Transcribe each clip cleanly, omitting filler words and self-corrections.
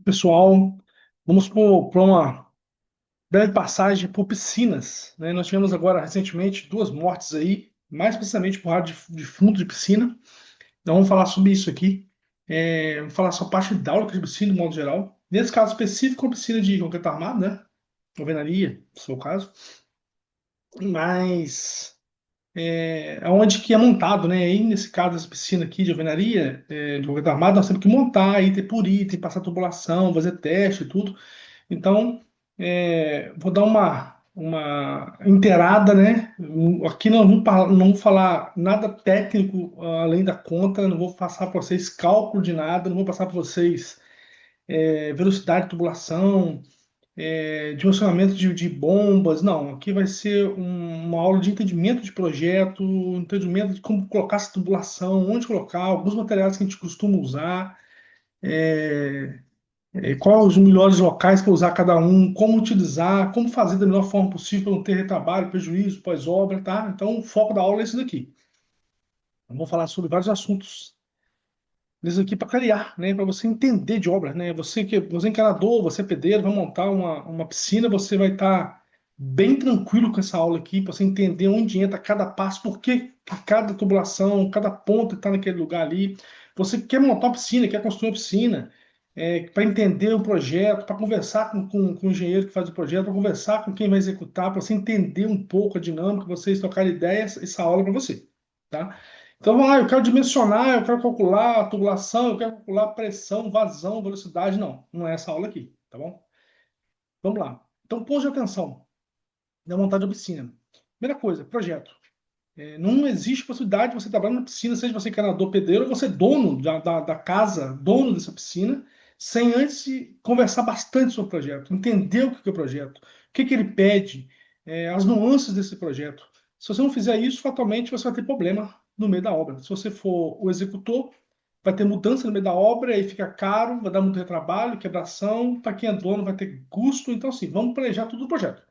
Pessoal, vamos para uma breve passagem por piscinas, né? Nós tivemos agora recentemente duas mortes aí, mais precisamente por rado de fundo de piscina. Então vamos falar sobre isso aqui. Vamos falar sobre a parte hidráulica de piscina, de modo geral. Nesse caso específico, a piscina de concreto armado, né? Alvenaria, se for o caso. Mas onde que é montado, né? Aí nesse caso dessa piscina aqui de alvenaria, de concreto armado, nós temos que montar, item por item, passar tubulação, fazer teste e tudo. Então, vou dar uma inteirada, né? Aqui não vou falar nada técnico além da conta, não vou passar para vocês cálculo de nada, não vou passar para vocês velocidade de tubulação, dimensionamento de bombas, não. Aqui vai ser uma aula de entendimento de projeto, entendimento de como colocar essa tubulação, onde colocar, alguns materiais que a gente costuma usar. é, quais os melhores locais para usar cada um, como utilizar, como fazer da melhor forma possível para não ter retrabalho, prejuízo, pós-obra, tá? Então, o foco da aula é esse daqui. Vamos falar sobre vários assuntos nesse aqui para clarear, né? Para você entender de obra, né? Você é encanador, você é pedreiro, vai montar uma piscina, você vai estar bem tranquilo com essa aula aqui, para você entender onde entra cada passo, por que cada tubulação, cada ponto que está naquele lugar ali. Você quer montar uma piscina, quer construir uma piscina, para entender o projeto, para conversar com o engenheiro que faz o projeto, para conversar com quem vai executar, para você entender um pouco a dinâmica, vocês trocarem ideias, essa aula é para você, tá? Então, vamos lá, eu quero dimensionar, eu quero calcular a tubulação, eu quero calcular pressão, vazão, velocidade. Não, não é essa aula aqui, tá bom? Vamos lá. Então, ponto de atenção na montagem da piscina. Primeira coisa, projeto. Não existe possibilidade de você trabalhar na piscina, seja você encanador, pedreiro, ou você dono da casa, dono dessa piscina, sem antes conversar bastante sobre o projeto, entender o que é o projeto, o que ele pede, as nuances desse projeto. Se você não fizer isso, fatalmente você vai ter problema no meio da obra. Se você for o executor, vai ter mudança no meio da obra, aí fica caro, vai dar muito retrabalho, quebração, para quem é dono vai ter custo. Então, assim, vamos planejar tudo o projeto.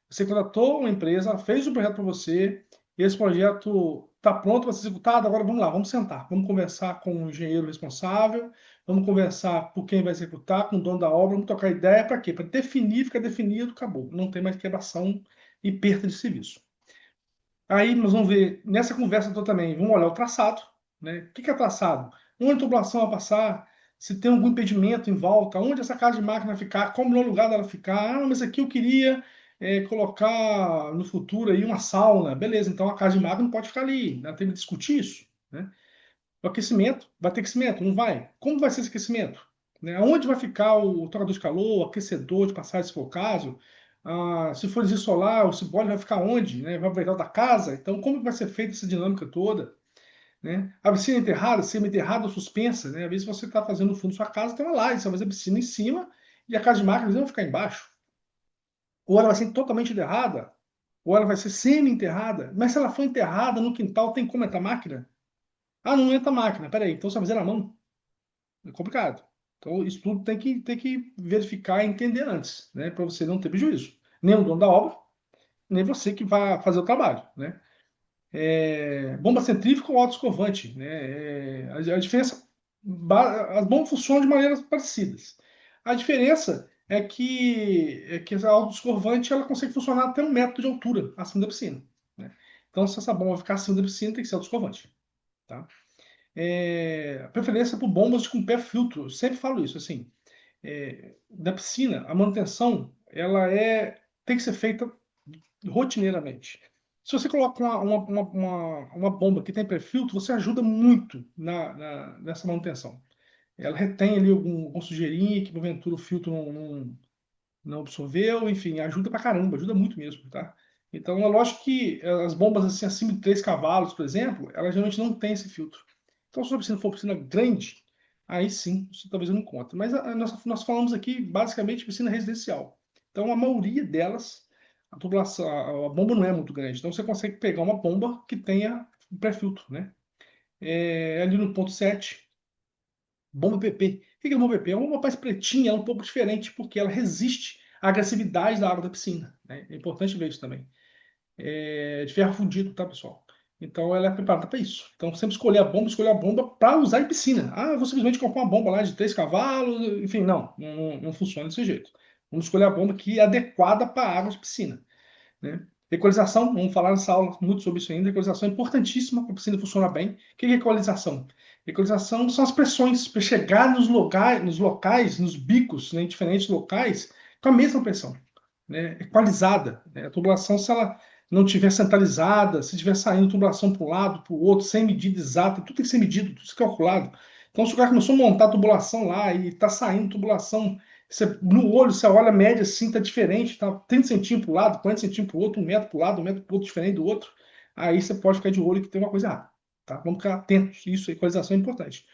Você contratou uma empresa, fez o projeto para você, esse projeto está pronto para ser executado, agora vamos lá, vamos sentar, vamos conversar com o engenheiro responsável, vamos conversar com quem vai executar, com o dono da obra, vamos trocar ideia para quê? Para definir, fica definido, acabou. Não tem mais quebração e perda de serviço. Aí nós vamos ver, nessa conversa toda também, vamos olhar o traçado, né? O que é traçado? Onde a tubulação vai passar? Se tem algum impedimento em volta? Onde essa casa de máquina vai ficar? Qual o melhor lugar dela ficar? Ah, mas aqui eu queria colocar no futuro aí uma sauna. Beleza, então a casa de máquina não pode ficar ali, né? Tem que discutir isso, né? O aquecimento, vai ter aquecimento? Não vai? Como vai ser esse aquecimento? Né? Onde vai ficar o trocador de calor, o aquecedor de passagem, se for o caso? Ah, se for energia solar, o cibole vai ficar onde? Né? Vai aproveitar da casa? Então, como que vai ser feita essa dinâmica toda? Né? A piscina enterrada, semi-enterrada ou suspensa, né? Às vezes você está fazendo no fundo da sua casa, tem uma laje, você vai fazer a piscina em cima e a casa de máquinas vai ficar embaixo. Ou ela vai ser totalmente enterrada, ou ela vai ser semi-enterrada. Mas se ela for enterrada no quintal, tem como entrar máquina? Ah, não entra máquina. Peraí, então você vai fazer na mão. É complicado. Então, isso tudo tem que verificar e entender antes, né? Para você não ter prejuízo. Nem o dono da obra, nem você que vai fazer o trabalho, né? Bomba centrífuga ou autoescovante, né? A diferença, as bombas funcionam de maneiras parecidas. A diferença é que a autoescovante ela consegue funcionar até 1 metro de altura acima da piscina, né? Então, se essa bomba ficar acima da piscina, tem que ser autoescovante, tá? Preferência por bombas com pé filtro. Eu sempre falo isso, assim. Da piscina, a manutenção, tem que ser feita rotineiramente. Se você coloca uma bomba que tem pré-filtro, você ajuda muito nessa manutenção. Ela retém ali alguma sujeirinha que porventura o filtro não absorveu, enfim, ajuda pra caramba, ajuda muito mesmo, tá? Então, é lógico que as bombas assim, acima de 3 cavalos, por exemplo, elas geralmente não têm esse filtro. Então, se a piscina for piscina grande, aí sim, você talvez não encontre. Mas nós falamos aqui basicamente de piscina residencial. Então, a maioria delas, a tubulação, a bomba não é muito grande. Então, você consegue pegar uma bomba que tenha um pré-filtro, né? Ali no ponto 7, bomba PP. O que é bomba PP? É uma bomba mais pretinha, ela é um pouco diferente, porque ela resiste à agressividade da água da piscina, né? É importante ver isso também. De ferro fundido, tá, pessoal? Então ela é preparada para isso. Então sempre escolher a bomba para usar em piscina. Ah, eu vou simplesmente comprar uma bomba lá de 3 cavalos, enfim, não funciona desse jeito. Vamos escolher a bomba que é adequada para água de piscina, né? Equalização, vamos falar nessa aula muito sobre isso ainda. Equalização é importantíssima para a piscina funcionar bem. O que é equalização? Equalização são as pressões para chegar nos locais, nos bicos, né, em diferentes locais, com a mesma pressão, né, equalizada, né? A tubulação, se ela não estiver centralizada, se estiver saindo tubulação para um lado, para o outro, sem medida exata, tudo tem que ser medido, tudo calculado. Então, se o cara começou a montar a tubulação lá e está saindo tubulação, no olho, você olha a média assim, tá diferente, tá 30 centímetros para o lado, 40 centímetros para o outro, 1 metro para o lado, 1 metro para o outro, diferente do outro. Aí você pode ficar de olho que tem uma coisa errada. Tá? Vamos ficar atentos. Isso, a equalização é importante.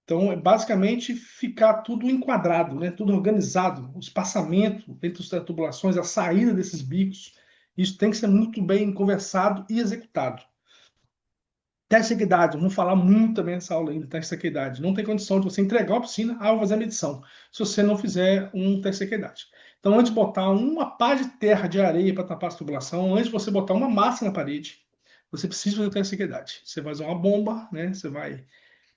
Então, é basicamente ficar tudo enquadrado, né? Tudo organizado, o espaçamento entre as tubulações, a saída desses bicos. Isso tem que ser muito bem conversado e executado. Teste de sequidade, vamos falar muito também nessa aula ainda, teste de sequidade. Não tem condição de você entregar a piscina, eu vou fazer a medição, se você não fizer um teste de sequidade. Então, antes de botar uma pá de terra, de areia para tapar a tubulação, antes de você botar uma massa na parede, você precisa fazer o teste de sequidade. Você vai usar uma bomba, né? Você vai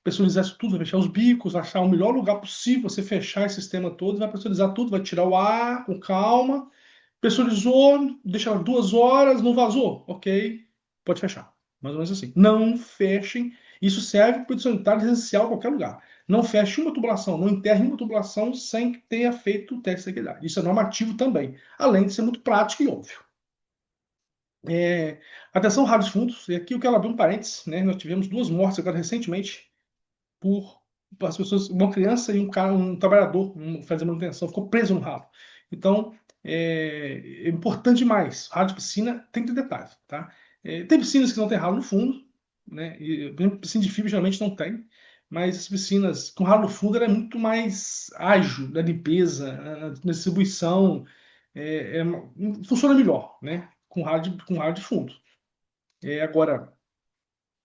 personalizar isso tudo, vai fechar os bicos, achar o melhor lugar possível, você fechar esse sistema todo, vai personalizar tudo, vai tirar o ar com calma, personalizou, deixa ela 2 horas, não vazou, ok, pode fechar. Mais ou menos assim. Não fechem, isso serve para o sanitário residencial em qualquer lugar. Não feche uma tubulação, não enterre uma tubulação sem que tenha feito o teste de seguridade. Isso é normativo também, além de ser muito prático e óbvio. Atenção, raros fundos, e aqui eu quero abrir um parênteses, né? Nós tivemos 2 mortes agora recentemente por as pessoas, uma criança e um cara, um trabalhador, fazendo manutenção, ficou preso no ralo. Então, é importante demais. Ralo de piscina tem que ter detalhe, tá? Tem piscinas que não tem ralo no fundo, né? E, por exemplo, piscina de fibra geralmente não tem, mas as piscinas com ralo no fundo ela é muito mais ágil na limpeza, na distribuição, é, é, funciona melhor, né? Com ralo de fundo. Agora,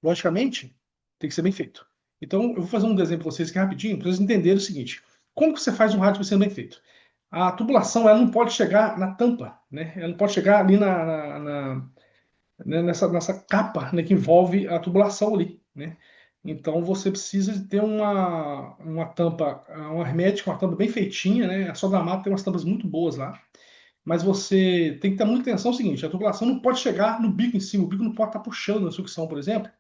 logicamente, tem que ser bem feito. Então, eu vou fazer um desenho para vocês aqui rapidinho, para vocês entenderem o seguinte. Como que você faz um rádio sendo bem feito? A tubulação ela não pode chegar na tampa, né? Ela não pode chegar ali né, nessa capa, né, que envolve a tubulação ali, né? Então, você precisa de ter uma tampa, uma hermética, uma tampa bem feitinha, né? A Sodamato tem umas tampas muito boas lá. Mas você tem que ter muita atenção. É o seguinte, a tubulação não pode chegar no bico em cima, o bico não pode estar puxando na sucção, por exemplo,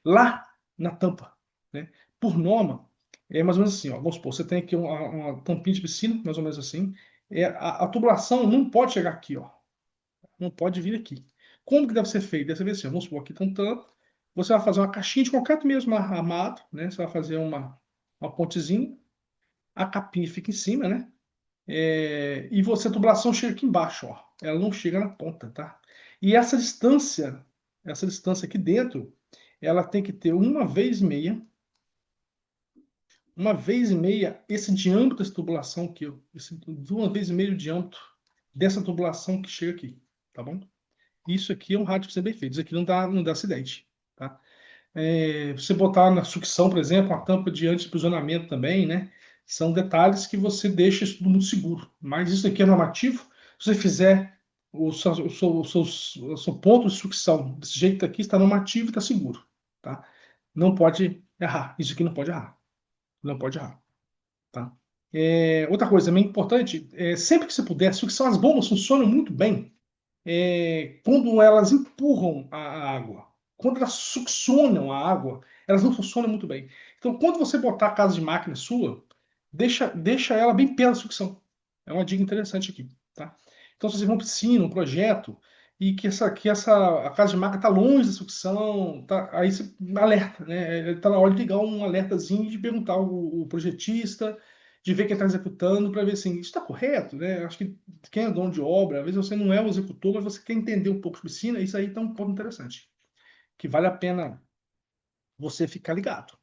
lá na tampa, né? Por norma, é mais ou menos assim, ó. Vamos supor, você tem aqui uma tampinha de piscina, mais ou menos assim. A tubulação não pode chegar aqui, ó. Não pode vir aqui. Como que deve ser feito? Deve ser assim, ó. Vamos supor, aqui tem um tampo. Você vai fazer uma caixinha de concreto mesmo, armado, né? Você vai fazer uma pontezinha, a capinha fica em cima, né? E você, a tubulação chega aqui embaixo, ó. Ela não chega na ponta, tá? E essa distância aqui dentro, ela tem que ter uma vez e meia esse diâmetro dessa tubulação aqui, ó, uma vez e meia o diâmetro dessa tubulação que chega aqui, tá bom? Isso aqui é um rádio para ser bem feito. Isso aqui não dá acidente, tá? Você botar na sucção, por exemplo, uma tampa de anti-aprisionamento também, né? São detalhes que você deixa isso tudo muito seguro. Mas isso aqui é normativo. Se você fizer o seu ponto de sucção desse jeito aqui, está normativo e está seguro, tá? Não pode errar. Isso aqui não pode errar. Não pode errar, tá? Outra coisa também importante, sempre que você puder, sucção, as bombas funcionam muito bem quando elas empurram a água. Quando elas succionam a água, elas não funcionam muito bem. Então, quando você botar a casa de máquina sua, deixa ela bem perto da sucção. É uma dica interessante aqui, tá? Então, se você vê uma piscina, um projeto, e a casa de máquina está longe da sucção, tá, aí você alerta, né? Está na hora de ligar um alertazinho de perguntar ao projetista, de ver quem está executando, para ver assim, isso está correto, né? Acho que quem é dono de obra, às vezes você não é o executor, mas você quer entender um pouco de piscina, isso aí está um ponto interessante, que vale a pena você ficar ligado.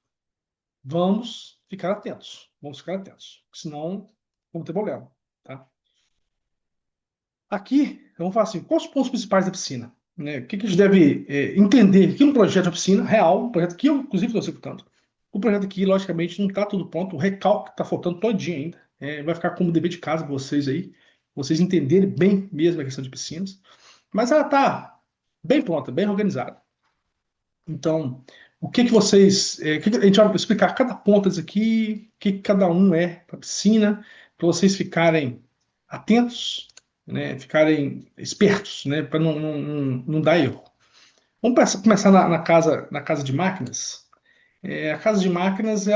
Vamos ficar atentos, senão vamos ter problema, tá? Aqui, vamos falar assim, quais os pontos principais da piscina? Né? O que a gente deve entender aqui no projeto da piscina real, um projeto que eu, inclusive, estou executando. O projeto aqui, logicamente, não está tudo pronto, o recalque está faltando todinho ainda. Vai ficar como dever de casa para vocês aí, vocês entenderem bem mesmo a questão de piscinas. Mas ela está bem pronta, bem organizada. Então, o que que vocês. A gente vai explicar cada ponto aqui, o que que cada um é para a piscina, para vocês ficarem atentos, né, ficarem espertos, né, para não dar erro. Vamos começar na casa de máquinas. A casa de máquinas,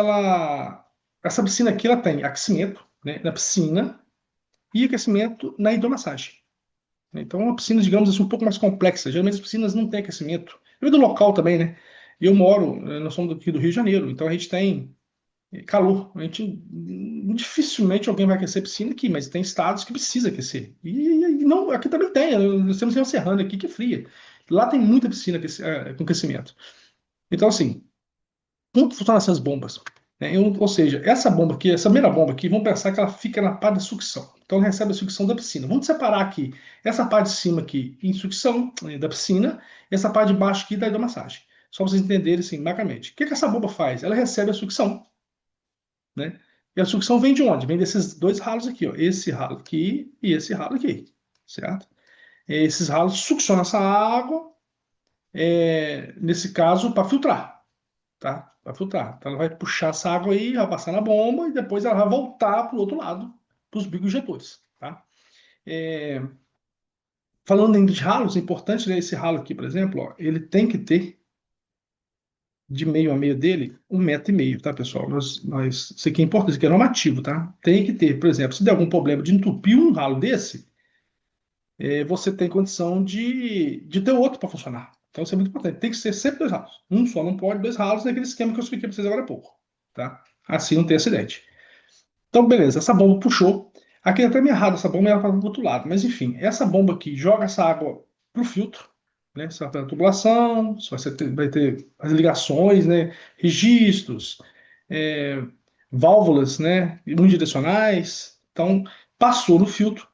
essa piscina aqui, ela tem aquecimento, né, na piscina e aquecimento na hidromassagem. Então, é uma piscina, digamos assim, um pouco mais complexa. Geralmente as piscinas não têm aquecimento. Eu do local também, né? Eu moro, nós somos aqui do Rio de Janeiro, então a gente tem calor. A gente dificilmente alguém vai aquecer piscina aqui, mas tem estados que precisa aquecer. E não, aqui também tem. Nós temos uma serrana aqui que é fria. Lá tem muita piscina com aquecimento. Então, assim, como funcionam essas bombas? Ou seja, essa bomba aqui, essa primeira bomba aqui, vamos pensar que ela fica na parte da sucção. Então, ela recebe a sucção da piscina. Vamos separar aqui essa parte de cima aqui em sucção da piscina e essa parte de baixo aqui da hidromassagem. Só para vocês entenderem assim, basicamente. O que que essa bomba faz? Ela recebe a sucção, né? E a sucção vem de onde? Vem desses dois ralos aqui, ó. Esse ralo aqui e esse ralo aqui, certo? Esses ralos succionam essa água, nesse caso, para filtrar, tá? Vai filtrar. Então ela vai puxar essa água aí, vai passar na bomba e depois ela vai voltar para o outro lado, para os bicos injetores, tá? É, falando ainda de ralos, é importante, né, esse ralo aqui, por exemplo, ó, ele tem que ter de meio a meio dele 1,5 m, tá, pessoal? Isso aqui é importante, isso aqui é normativo, tá? Tem que ter, por exemplo, se der algum problema de entupir um ralo desse, você tem condição de ter outro para funcionar. Então isso é muito importante. Tem que ser sempre dois ralos. Um só não pode, dois ralos naquele esquema que eu expliquei para vocês agora há pouco, tá? Assim não tem acidente. Então, beleza, essa bomba puxou. Aqui é até meio errado essa bomba, ela está do outro lado. Mas enfim, essa bomba aqui joga essa água pro filtro, né? Você vai ter a tubulação, você vai ter as ligações, né? Registros, é, válvulas, né? Unidirecionais. Então, passou no filtro,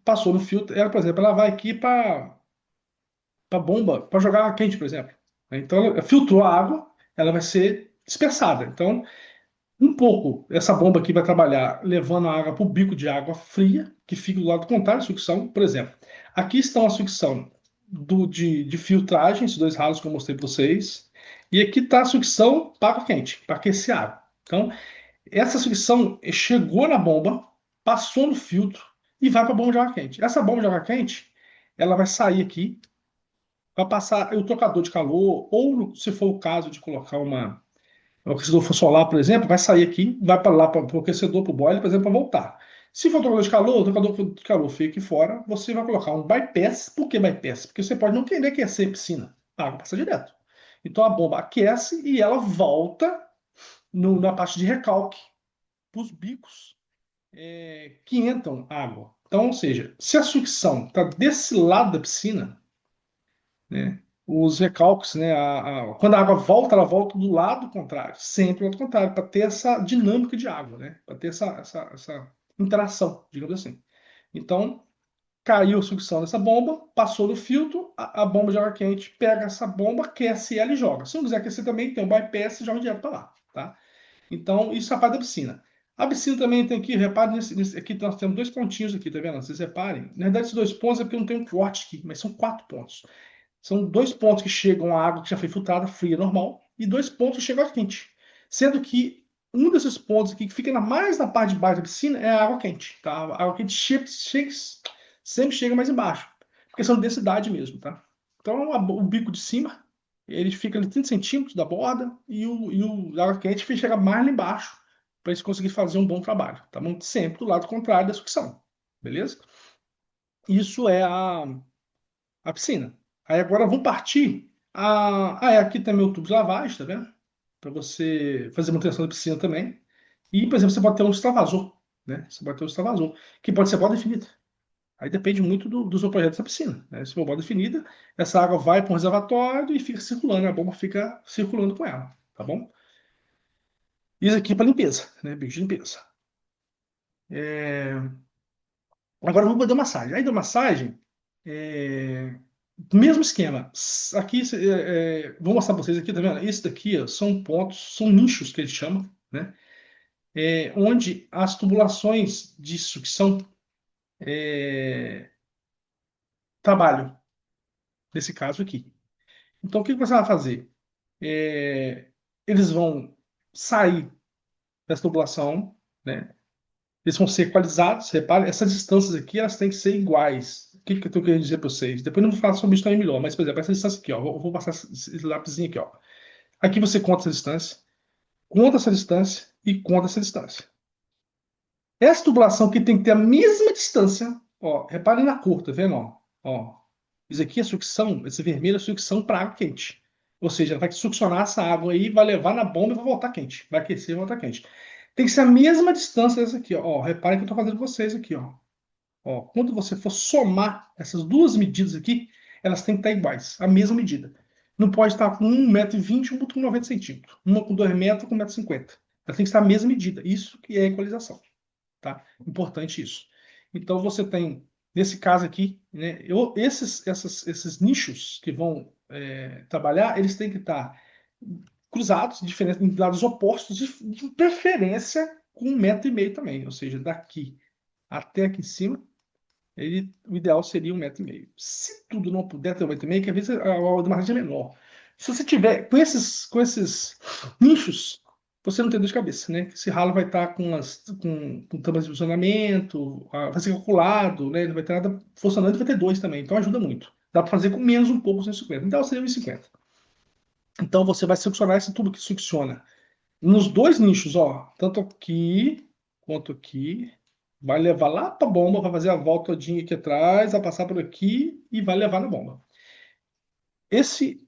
passou no filtro. Ela, por exemplo, ela vai aqui para bomba, para jogar água quente, por exemplo. Então, ela filtrou a água, ela vai ser dispersada. Então, um pouco, essa bomba aqui vai trabalhar levando a água para o bico de água fria, que fica do lado contrário da sucção. Por exemplo, aqui estão a sucção de filtragem, esses dois ralos que eu mostrei para vocês, e aqui está a sucção para água quente, para aquecer a água. Então, essa sucção chegou na bomba, passou no filtro e vai para a bomba de água quente. Essa bomba de água quente, ela vai sair aqui, vai passar o trocador de calor, ou se for o caso de colocar o aquecedor for solar, por exemplo, vai sair aqui, vai para lá para o aquecedor, para o boiler, por exemplo, para voltar. Se for trocador de calor, o trocador de calor fica aqui fora, você vai colocar um bypass. Por que bypass? Porque você pode não querer aquecer a piscina. A água passa direto. Então a bomba aquece e ela volta na parte de recalque para os bicos que entram água. Então, ou seja, se a sucção está desse lado da piscina, né? Os recalques, né? Quando a água volta, ela volta do lado contrário, sempre do lado contrário, para ter essa dinâmica de água, né? Para ter essa interação, digamos assim. Então, caiu a sucção dessa bomba, passou no filtro, a bomba de água quente pega essa bomba, aquece ela e joga. Se não quiser aquecer também, tem um bypass e joga direto para lá, tá? Então, isso é a parte da piscina. A piscina também tem aqui, repare aqui nós temos dois pontinhos aqui, tá vendo? Vocês reparem. Na verdade, esses dois pontos é porque não tem um corte aqui, mas são 4 pontos. São dois pontos que chegam à água que já foi filtrada, fria, normal, e dois pontos que chegam à quente. Sendo que um desses pontos aqui, que fica mais na parte de baixo da piscina, é a água quente. Tá? A água quente sempre chega mais embaixo. Por questão de densidade mesmo. Tá? Então, o bico de cima, ele fica ali 30 centímetros da borda, a água quente chega mais lá embaixo, para eles conseguirem fazer um bom trabalho. Tá bom? Sempre do lado contrário da sucção. Beleza? Isso é a piscina. Aí agora vamos partir. Aqui tem meu tubo de lavagem, tá vendo? Para você fazer manutenção da piscina também. E, por exemplo, você pode ter um extravasor, né? Você pode ter um extravasor, que pode ser borda definida. Aí depende muito do seu projeto dessa piscina, né? Se for borda definida, essa água vai para um reservatório e fica circulando, a bomba fica circulando com ela, tá bom? Isso aqui é para limpeza, né? Bico de limpeza. É, Agora vamos para a hidromassagem. A hidromassagem, é, mesmo esquema. Aqui, vou mostrar para vocês aqui, tá vendo? Esse daqui ó, são pontos, são nichos que eles chamam, né? Onde as tubulações de sucção trabalham, nesse caso aqui. Então, o que que você vai fazer? É, eles vão sair dessa tubulação, né? Eles vão ser equalizados. Repare, essas distâncias aqui, elas têm que ser iguais. O que que eu tô querendo dizer para vocês? Depois eu não vou falar sobre isso também melhor, mas, por exemplo, essa distância aqui, ó, eu vou passar esse lápisinho aqui, ó. Aqui você conta essa distância e conta essa distância. Essa tubulação aqui tem que ter a mesma distância, ó, reparem na cor, tá vendo, ó? Ó, isso aqui é sucção, esse vermelho é sucção para água quente. Ou seja, ela vai succionar essa água aí, vai levar na bomba e vai voltar quente. Vai aquecer e voltar quente. Tem que ser a mesma distância dessa aqui, ó. Ó, reparem que eu estou fazendo com vocês aqui, ó. Ó, quando você for somar essas duas medidas aqui, elas têm que estar iguais, a mesma medida. Não pode estar com 1,20 m e outra com 90 centímetros. Uma com 2 metros com 1,50 m. Ela tem que estar a mesma medida. Isso que é equalização, tá? Importante isso. Então você tem, nesse caso aqui, né, esses nichos que vão trabalhar, eles têm que estar cruzados, em lados opostos, de preferência com 1,5 m também. Ou seja, daqui até aqui em cima, o ideal seria 1,5 m. Se tudo não puder ter 1,5 m, que às vezes a demarcação é menor. Se você tiver com esses nichos, você não tem dor de cabeça, né? Esse ralo vai estar com tampas de funcionamento, vai ser calculado, né? Não vai ter nada funcionando, vai ter dois também, então ajuda muito. Dá para fazer com menos um pouco, 150. Então seria 1,50. Então você vai succionar esse tubo que succiona nos dois nichos, ó, tanto aqui quanto aqui, vai levar lá para a bomba, vai fazer a volta todinha aqui atrás, vai passar por aqui e vai levar na bomba. Esse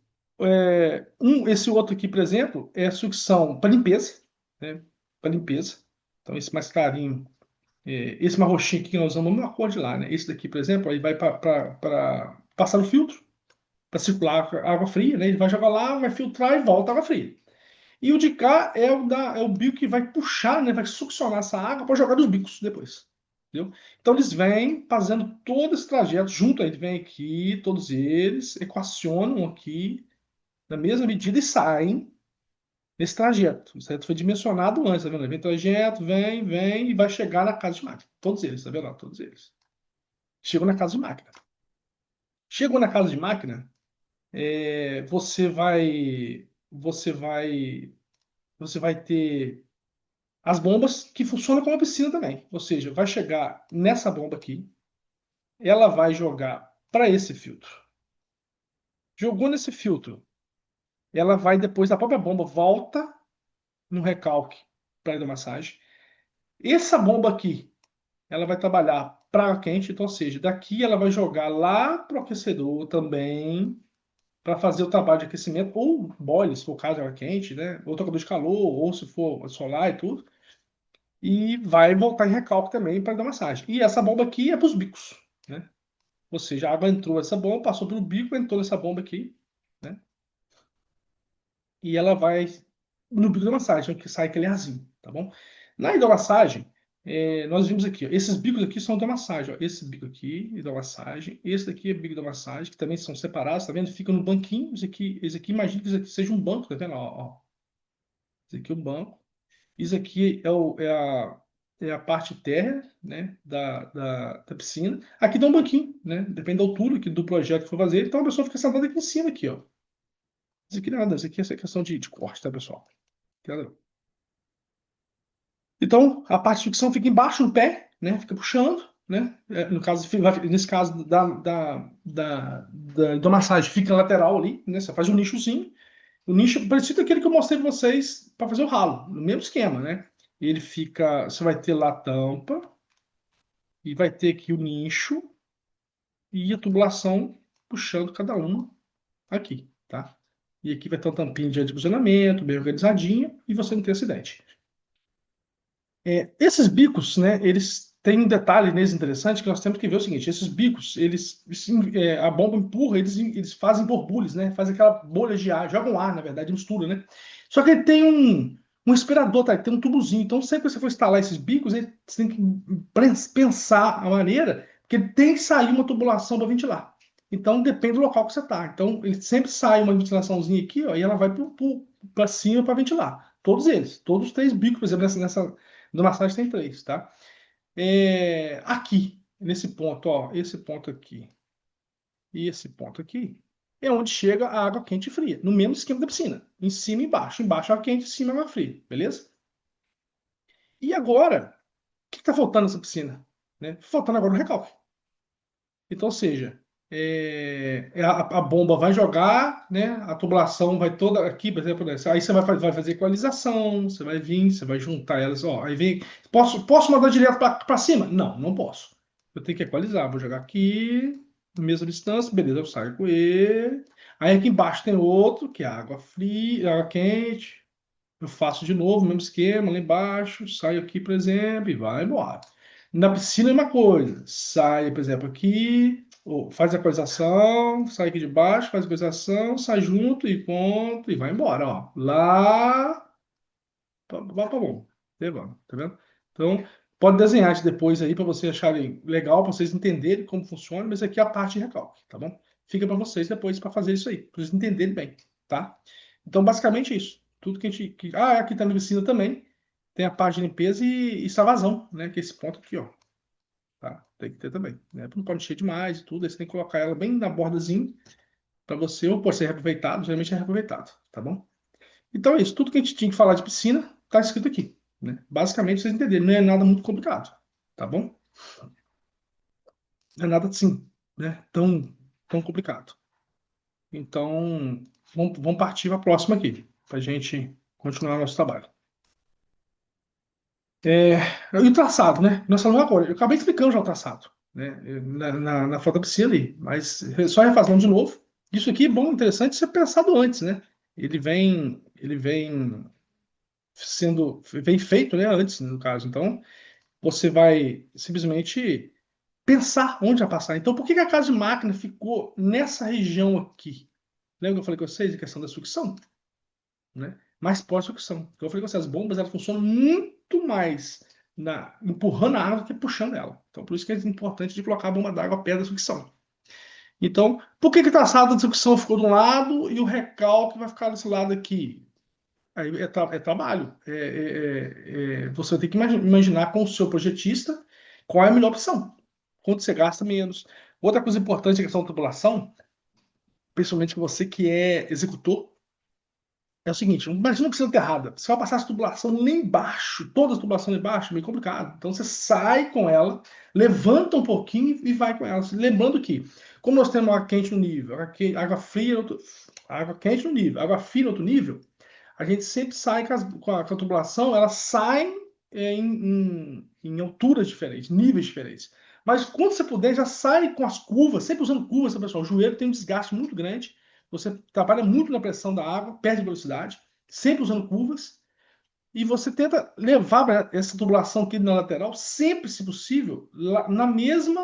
esse outro aqui, por exemplo, é sucção para limpeza, né? Para limpeza. Então esse mais clarinho, esse mais roxinho aqui que nós usamos é uma cor de lá, né? Esse daqui, por exemplo, aí vai para passar no filtro, para circular água fria, né? Ele vai jogar lá, vai filtrar e volta água fria. E o de cá é o bico que vai puxar, né? Vai succionar essa água para jogar nos bicos depois. Entendeu? Então eles vêm fazendo todo esse trajeto junto, eles vêm aqui, todos eles equacionam aqui na mesma medida e saem nesse trajeto. O trajeto foi dimensionado antes, tá vendo? Vem trajeto, vem e vai chegar na casa de máquina. Todos eles, tá vendo? Todos eles. Chegam na casa de máquina. Chegou na casa de máquina, você vai ter as bombas que funcionam como a piscina também. Ou seja, vai chegar nessa bomba aqui, ela vai jogar para esse filtro. Jogou nesse filtro, ela vai depois da própria bomba, volta no recalque para a hidromassagem. Essa bomba aqui, ela vai trabalhar para água quente, então, ou seja, daqui ela vai jogar lá para o aquecedor também, para fazer o trabalho de aquecimento, ou boiler, se for o caso de água quente, né? Ou trocador de calor, ou se for solar e tudo. E vai voltar em recalque também para dar massagem. E essa bomba aqui é para os bicos, né? Ou seja, a água entrou nessa bomba, passou pelo bico, entrou nessa bomba aqui, né? E ela vai no bico da massagem, que sai aquele arzinho, tá bom? Na hidromassagem, nós vimos aqui, ó, esses bicos aqui são da massagem, ó. Esse bico aqui, hidromassagem, esse daqui é bico da massagem, que também são separados, tá vendo? Fica no banquinho, esse aqui imagina que isso aqui seja um banco, tá vendo? Ó, ó. Esse aqui é um banco. Isso aqui é a parte térrea, né, da piscina. Aqui dá um banquinho, né? Depende da altura do projeto que for fazer. Então a pessoa fica sentada aqui em cima, aqui, ó. Isso aqui nada, isso aqui é questão de corte, tá, pessoal? Entendeu? Então a parte de ficção fica embaixo no pé, né? Fica puxando, né? No caso, nesse caso da massagem, fica lateral ali, né? Você faz um nichozinho. O nicho parecido aquele que eu mostrei para vocês para fazer o ralo, no mesmo esquema, né? Ele fica, você vai ter lá a tampa e vai ter aqui o nicho e a tubulação puxando cada uma aqui, tá? E aqui vai ter uma tampinha de adicionamento, bem organizadinha, e você não tem acidente. Esses bicos, né, eles têm um detalhe neles interessante que nós temos que ver o seguinte: esses bicos, a bomba empurra, eles fazem borbulhas, né? Fazem aquela bolha de ar, jogam ar, na verdade, mistura, né? Só que ele tem um respirador, tá? Ele tem um tubozinho. Então, sempre que você for instalar esses bicos, você tem que pensar a maneira, porque ele tem que sair uma tubulação para ventilar. Então, depende do local que você está. Então, ele sempre sai uma ventilaçãozinha aqui, ó, e ela vai para cima para ventilar. Todos eles, todos os três bicos, por exemplo, no massagem tem três, tá? Aqui, nesse ponto, ó, esse ponto aqui e esse ponto aqui, é onde chega a água quente e fria, no mesmo esquema da piscina, em cima e embaixo. Embaixo água quente, em cima água fria, beleza? E agora, o que está faltando nessa piscina? Né? Faltando agora o recalque. Então, ou seja, a bomba vai jogar, né? A tubulação vai toda aqui, por exemplo, né? Aí você vai fazer equalização, você vai vir, você vai juntar elas, ó. Aí vem, posso mandar direto para cima? Não, não posso. Eu tenho que equalizar, vou jogar aqui, na mesma distância, beleza, eu saio com ele. Aí aqui embaixo tem outro, que é água fria, água quente. Eu faço de novo, mesmo esquema, lá embaixo, saio aqui, por exemplo, e vai embora. Na piscina é uma coisa. Sai, por exemplo, aqui, ou faz a equalização, sai aqui de baixo, faz a equalização, sai junto e ponto, e vai embora, ó. Lá, vai pra bom. Levando, tá vendo? Então, pode desenhar isso depois aí para vocês acharem legal, para vocês entenderem como funciona, mas aqui é a parte de recalque, tá bom? Fica para vocês depois para fazer isso aí, para vocês entenderem bem, tá? Então, basicamente é isso. Tudo que a gente. Aqui tá na piscina também. Tem a parte de limpeza e extravasão, né? Que é esse ponto aqui, ó. Tá? Tem que ter também, né? Não pode encher demais e tudo. Aí você tem que colocar ela bem na bordazinha para você, ou pode ser reaproveitado, geralmente é reaproveitado, tá bom? Então é isso. Tudo que a gente tinha que falar de piscina tá escrito aqui, né? Basicamente, vocês entenderem, não é nada muito complicado, tá bom? Não é nada assim, né? Tão complicado. Então, vamos partir para a próxima aqui, para a gente continuar nosso trabalho. É, e o traçado, né? Nós falamos agora, eu acabei explicando já o traçado, né? Na foto da piscina ali, mas só refazendo de novo. Isso aqui é bom, interessante ser pensado antes, né? Ele vem vem feito, né? Antes, no caso. Então, você vai simplesmente pensar onde vai passar. Então, por que que a casa de máquina ficou nessa região aqui? Lembra que eu falei com vocês a questão da sucção, né? Mais pós-sucção. Então, eu falei com vocês, as bombas elas funcionam muito mais empurrando a água do que puxando ela. Então, por isso que é importante de colocar a bomba d'água perto da sucção. Então, por que que o traçado da sucção ficou de um lado e o recalque vai ficar desse lado aqui? Aí é trabalho. Você tem que imaginar com o seu projetista qual é a melhor opção. Quanto você gasta menos. Outra coisa importante é a questão da tubulação, principalmente você que é executor. É o seguinte, imagina uma piscina enterrada. Você vai passar essa tubulação lá embaixo, toda a tubulação lá embaixo, é meio complicado. Então você sai com ela, levanta um pouquinho e vai com ela. Lembrando que, como nós temos água quente no nível, água fria, água quente no nível, água fria no outro nível, a gente sempre sai com a tubulação, ela sai em alturas diferentes, níveis diferentes. Mas quando você puder, já sai com as curvas, sempre usando curvas, tá, pessoal? O joelho tem um desgaste muito grande. Você trabalha muito na pressão da água, perde velocidade, sempre usando curvas. E você tenta levar essa tubulação aqui na lateral, sempre, se possível, no mesmo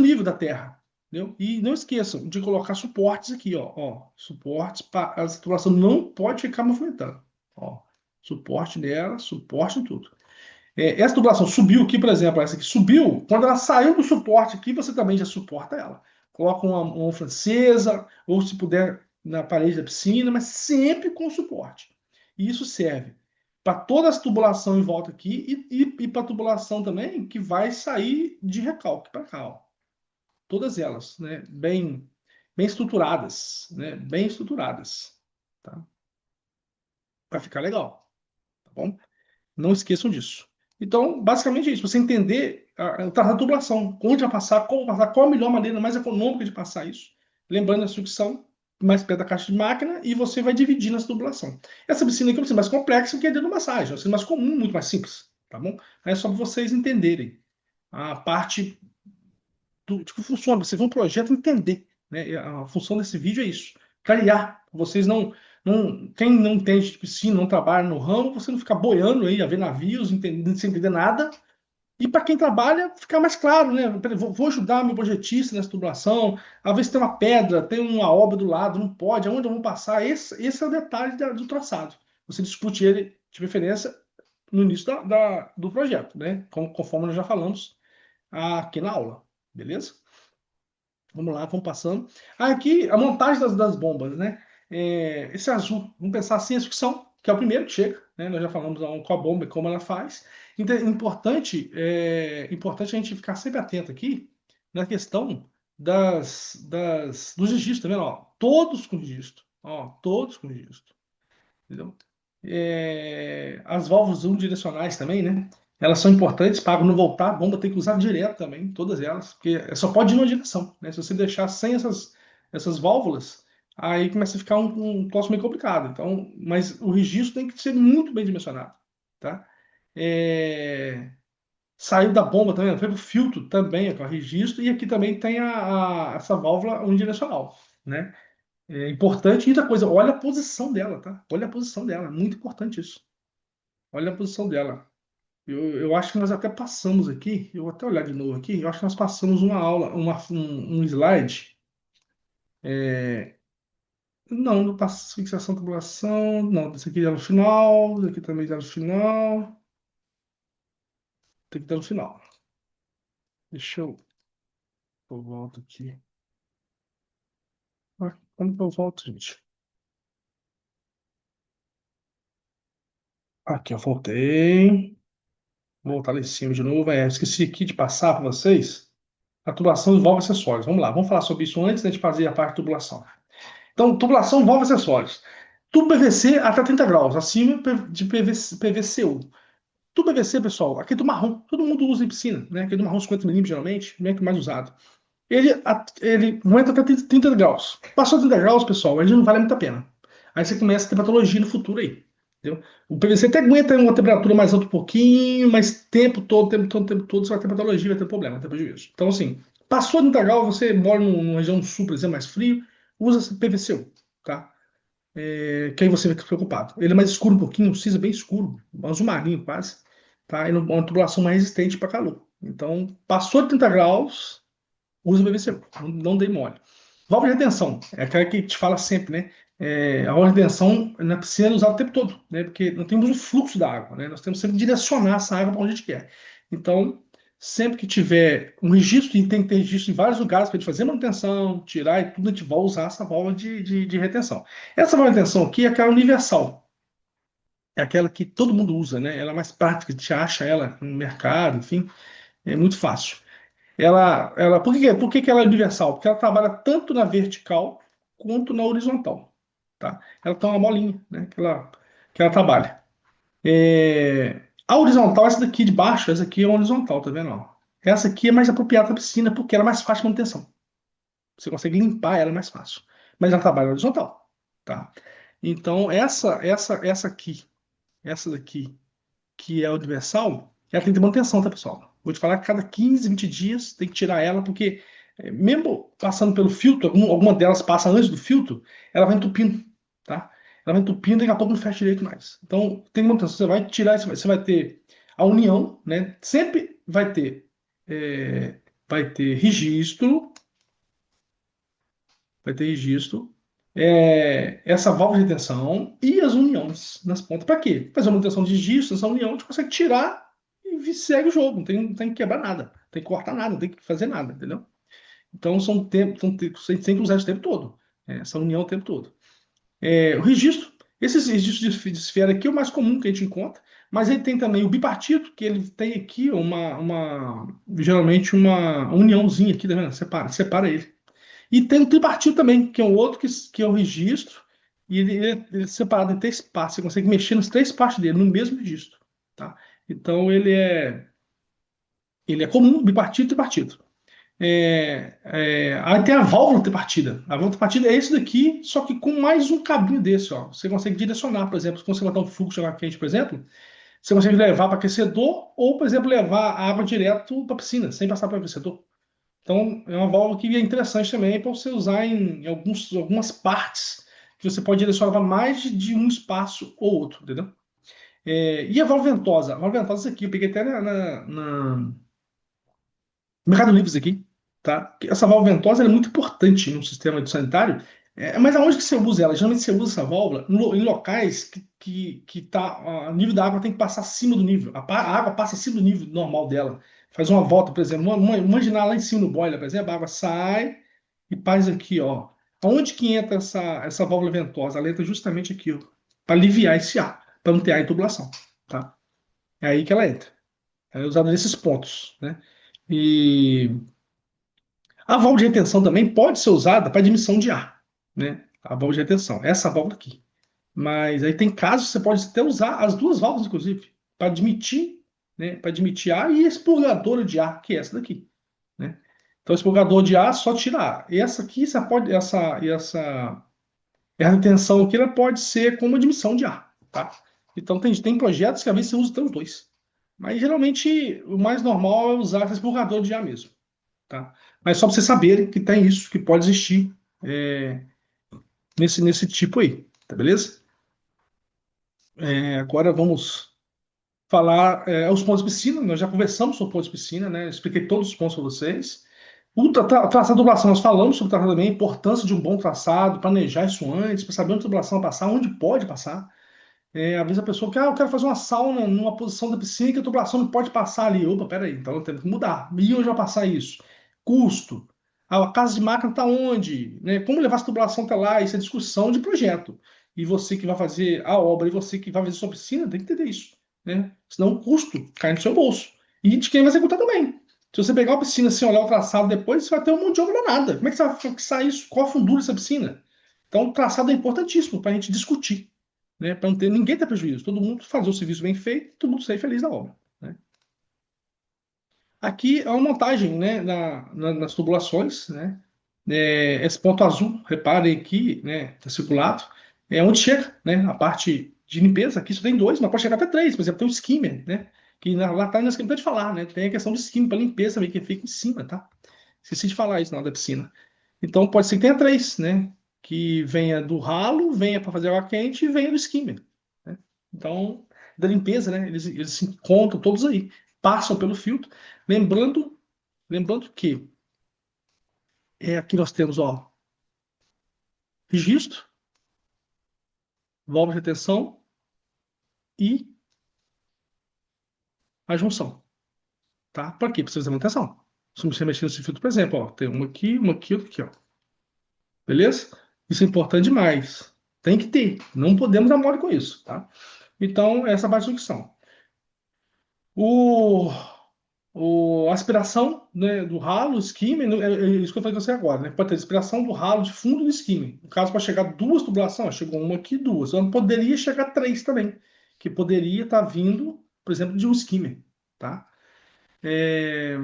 nível da terra. Entendeu? E não esqueçam de colocar suportes aqui, ó, suportes para a tubulação não pode ficar movimentando. Ó, suporte nela, suporte em tudo. Essa tubulação subiu aqui, por exemplo, essa aqui subiu. Quando ela saiu do suporte aqui, você também já suporta ela. Coloca uma francesa, ou se puder, na parede da piscina, mas sempre com suporte. E isso serve para toda essa tubulação em volta aqui e para a tubulação também que vai sair de recalque para cá, ó. Todas elas, né? Bem estruturadas, né? Bem estruturadas, tá? Para ficar legal, tá bom? Não esqueçam disso. Então, basicamente é isso. Você entender a tubulação, onde vai passar, como passar, qual a melhor maneira mais econômica de passar isso. Lembrando a sucção mais perto da caixa de máquina e você vai dividir nessa tubulação. Essa piscina aqui é uma piscina mais complexa que a de massagem. É uma piscina mais comum, muito mais simples, tá bom? É só para vocês entenderem a parte de como funciona. Você vê um projeto entender, né? E a função desse vídeo é isso. Clarear. Vocês quem não entende de piscina, não trabalha no ramo, você não ficar boiando aí, a ver navios, sem entender nada. E para quem trabalha, ficar mais claro, né? Peraí, vou ajudar meu projetista nessa tubulação. Às vezes tem uma pedra, tem uma obra do lado, não pode, aonde eu vou passar? Esse é o detalhe do traçado. Você discute ele, de preferência, no início do projeto, né? Conforme nós já falamos aqui na aula, beleza? Vamos lá, vamos passando. Aqui, a montagem das bombas, né? Esse azul, vamos pensar assim, a sucção, que é o primeiro que chega, né? Nós já falamos qual a bomba e como ela faz. Então, importante a gente ficar sempre atento aqui na questão dos registros, tá vendo? Ó, todos com registro. Ó, todos com registro. Entendeu? As válvulas unidirecionais também, né? Elas são importantes para a água não voltar, a bomba tem que usar direto também, todas elas, porque só pode ir numa direção, né? Se você deixar sem essas válvulas, aí começa a ficar um troço meio complicado. Então, mas o registro tem que ser muito bem dimensionado, tá? É, Saiu da bomba também, foi pro filtro também, é com o registro, e aqui também tem essa válvula unidirecional, né? É importante, e outra coisa, olha a posição dela, tá? Olha a posição dela, muito importante isso. Olha a posição dela. Eu acho que nós até passamos aqui, eu vou até olhar de novo aqui, eu acho que nós passamos uma aula, um slide. é, não, não passa fixação, tubulação, não, esse aqui já no final, esse aqui também já no final, tem que estar no final. Deixa eu volto aqui. Como que eu volto, gente? Aqui, eu voltei. Vou voltar lá em cima de novo. Esqueci aqui de passar para vocês a tubulação de válvulas acessórias. Vamos lá, vamos falar sobre isso antes de fazer a parte de tubulação. Então, tubulação, válvulas acessórias. Tubo PVC até 30 graus, acima de PVC, PVCU. Tubo PVC, pessoal, aqui do marrom, todo mundo usa em piscina, né? Aqui do marrom 50 milímetros, geralmente, é que é mais usado. Ele aguenta até 30 graus. Passou 30 graus, pessoal, ele não vale muito a pena. Aí você começa a ter patologia no futuro aí. Entendeu? O PVC até aguenta uma temperatura mais alta um pouquinho, mas tempo todo, você vai ter patologia, vai ter problema, vai ter prejuízo. Então, assim, passou de 30 graus, você mora numa região sul, por exemplo, mais frio, usa esse PVC, tá? Que aí você fica preocupado. Ele é mais escuro um pouquinho, o cinza é bem escuro, azul marinho quase, tá? E é uma tubulação mais resistente para calor. Então, passou de 30 graus, usa o PVC, não dê mole. Válvula de retenção, é aquela que te fala sempre, né? A válvula de retenção na piscina é usada o tempo todo, né? Porque não temos o fluxo da água, né? Nós temos sempre que direcionar essa água para onde a gente quer. Então, sempre que tiver um registro, e tem que ter registro em vários lugares para a gente fazer manutenção, tirar e tudo, a gente vai usar essa válvula de retenção. Essa válvula de retenção aqui é aquela universal, é aquela que todo mundo usa, né? Ela é mais prática, a gente acha ela no mercado, enfim, é muito fácil. Por que que ela é universal? Porque ela trabalha tanto na vertical quanto na horizontal, tá? Ela tem uma molinha, né, que ela trabalha. A horizontal, essa daqui de baixo, essa aqui é uma horizontal, tá vendo? Ó? Essa aqui é mais apropriada para piscina porque ela é mais fácil de manutenção. Você consegue limpar ela mais fácil. Mas ela trabalha na horizontal, tá? Então, essa aqui, essa daqui que é universal, ela tem que ter manutenção, tá, pessoal? Vou te falar que cada 15, 20 dias tem que tirar ela, porque mesmo passando pelo filtro, alguma delas passa antes do filtro, ela vai entupindo, tá? Ela vai entupindo e daqui a pouco não fecha direito mais. Então, tem manutenção. Você vai tirar, você vai ter a união, né? Sempre vai ter registro, vai ter registro, essa válvula de retenção e as uniões nas pontas. Para quê? Fazer uma manutenção de registro, essa união, a gente consegue tirar e segue o jogo. Não tem que quebrar nada, não tem que cortar nada, não tem que fazer nada, entendeu? Então, você tem que usar isso o tempo todo, essa união o tempo todo. O registro, esses registros de esfera aqui é o mais comum que a gente encontra, mas ele tem também o bipartido, que ele tem aqui geralmente uma uniãozinha aqui, tá vendo? Separa ele. E tem o tripartite também, que é um outro que é o registro, e ele é separado em três partes. Você consegue mexer nas três partes dele, no mesmo registro. Tá? Então ele é comum, bipartido e tripartido. Aí tem a válvula tripartida. A válvula tripartida é esse daqui, só que com mais um cabinho desse. Ó. Você consegue direcionar, por exemplo, quando você botar um fluxo de água quente, por exemplo, você consegue levar para aquecedor ou, por exemplo, levar a água direto para a piscina, sem passar para o aquecedor. Então, é uma válvula que é interessante também para você usar em algumas partes que você pode direcionar para mais de um espaço ou outro, entendeu? E a válvula ventosa? A válvula ventosa, aqui, eu peguei até no Mercado Livre isso aqui, tá? Essa válvula ventosa ela é muito importante no sistema de sanitário, mas aonde que você usa ela? Geralmente você usa essa válvula em locais que tá, o nível da água tem que passar acima do nível. A água passa acima do nível normal dela. Faz uma volta, por exemplo, imaginar lá em cima no boiler, por exemplo, a água sai e faz aqui, ó. Aonde que entra essa válvula ventosa? Ela entra justamente aqui, ó, para aliviar esse ar, para não ter ar em tubulação, tá? É aí que ela entra. Ela é usada nesses pontos, né? E A válvula de retenção também pode ser usada para admissão de ar, né? A válvula de retenção, essa válvula aqui. Mas aí tem casos que você pode até usar as duas válvulas, inclusive, para admitir, né? Para admitir ar e expurgadora de ar, que é essa daqui, né? Então, expurgador de ar só tira ar. E essa aqui, você pode, essa retenção aqui, ela pode ser como admissão de ar, tá? Então, tem projetos que às vezes você usa até os dois. Mas geralmente o mais normal é usar esse expurgador de ar mesmo, tá? Mas só para vocês saberem que tem isso, que pode existir nesse tipo aí, tá beleza? Agora vamos falar os pontos de piscina. Nós já conversamos sobre pontos de piscina, né? Eu expliquei todos os pontos para vocês. O traçado de tubulação, nós falamos sobre traçado também, a importância de um bom traçado, planejar isso antes, para saber onde a tubulação vai passar, onde pode passar. Às vezes a pessoa quer, eu quero fazer uma sauna numa posição da piscina que a tubulação não pode passar ali. Opa, peraí, então temos que mudar. E onde vai passar isso? Custo. A casa de máquina está onde? Né? Como levar essa tubulação até lá? Isso é discussão de projeto. E você que vai fazer a obra e você que vai fazer sua piscina tem que entender isso. Né? Senão o custo cai no seu bolso. E de quem vai executar também. Se você pegar a piscina sem olhar o traçado depois, você vai ter um monte de obra danada. Como é que você vai fixar isso? Qual a fundura dessa piscina? Então, o traçado é importantíssimo para a gente discutir, né? Para não ter ninguém ter prejuízo, todo mundo fazer o serviço bem feito, todo mundo sair feliz da obra, né? Aqui é uma montagem, né, nas tubulações, né? Esse ponto azul, reparem aqui, né, tá circulado, é onde chega, né, a parte de limpeza. Aqui só tem dois, mas pode chegar até três. Por exemplo, tem o skimmer, né? Que lá tá na esquema de falar, né? Tem a questão do skimmer para limpeza também, que fica em cima, tá? Esqueci de falar isso na hora da piscina. Então pode ser que tenha três, né? Que venha do ralo, venha para fazer água quente e venha do skimmer, né? Então, da limpeza, né? Eles se encontram todos aí, passam pelo filtro. Lembrando que aqui nós temos, ó, registro, válvula de retenção e a junção, tá? Para quê? Precisa de manutenção. Se você mexer nesse filtro, por exemplo, ó, tem uma aqui, outra aqui, ó. Beleza? Isso é importante demais. Tem que ter. Não podemos dar mole com isso, tá? Então, essa é a parte de sucção. O, a aspiração, né, do ralo, skimmer, é isso que eu falei com você agora, né? Pode ter aspiração do ralo de fundo do skimmer. No caso, para chegar duas tubulações, chegou uma aqui, duas. Então, poderia chegar três também, que poderia estar vindo, por exemplo, de um skimmer, tá? É,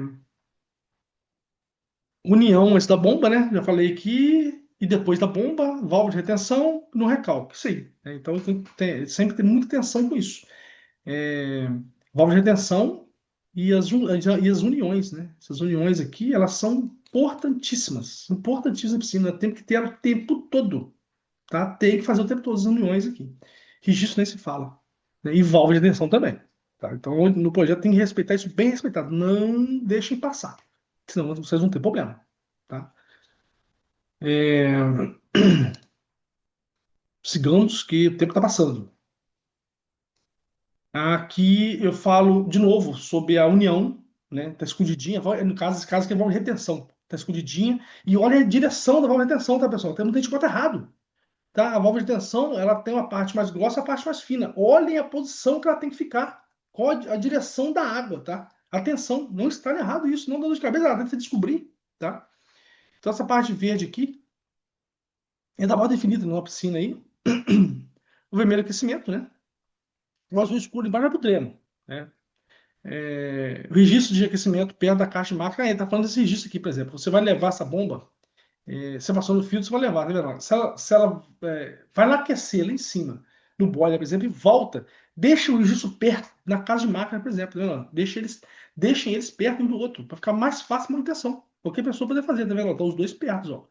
união esse da bomba, né? Já falei aqui. E depois da bomba, válvula de retenção no recalque. Isso aí, né? Então sempre tem muita atenção com isso. É, válvula de retenção e as uniões, né? Essas uniões aqui, elas são importantíssimas. Importantíssimas na piscina. Tem que ter ela o tempo todo. Tá? Tem que fazer o tempo todo as uniões aqui. Registro nem se fala, né? E válvula de retenção também. Tá? Então, no projeto tem que respeitar isso bem respeitado. Não deixem passar. Senão vocês vão ter problema. Tá? É, sigamos que o tempo está passando. Aqui eu falo de novo sobre a união, né? Tá escondidinha, no caso, esse caso que é válvula de retenção. Tá escondidinha. E olha a direção da válvula de retenção, tá, pessoal? Tem muita gente que bota errado. Tá? A válvula de retenção, ela tem uma parte mais grossa e a parte mais fina. Olhem a posição que ela tem que ficar. Qual a direção da água, tá? Atenção, não está errado isso, não dá dor de cabeça, ela tem que descobrir, tá? Então essa parte verde aqui é da borda definida numa piscina aí. O vermelho é aquecimento, né? O azul escuro embaixo é pro dreno, né? O registro de aquecimento perto da caixa de máquina, está falando desse registro aqui, por exemplo. Você vai levar essa bomba, você passou no filtro, você vai levar, tá vendo? Se ela vai lá aquecer lá em cima, no boiler, por exemplo, e volta, deixa o registro perto, na casa de máquina, por exemplo, tá vendo? Deixem eles perto um do outro, para ficar mais fácil a manutenção. Qualquer pessoa poder fazer, tá vendo? Estão os dois perto, ó.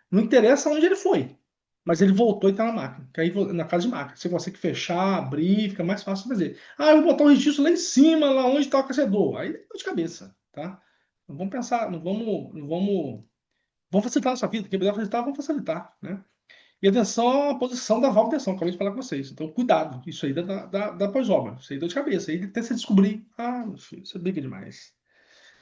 Não interessa onde ele foi, mas ele voltou e está na máquina, que aí na casa de máquina. Você consegue fechar, abrir, fica mais fácil de fazer. Ah, eu vou botar o registro lá em cima, lá onde está o aquecedor. Aí é dor de cabeça, tá? Não vamos pensar, vamos facilitar a nossa vida. Quem puder facilitar, vamos facilitar, né? E atenção à posição da válvula de tensão, acabei de falar com vocês. Então, cuidado, isso aí da pós-obra. Isso aí dor de cabeça. Aí até você descobrir, meu filho, você briga demais.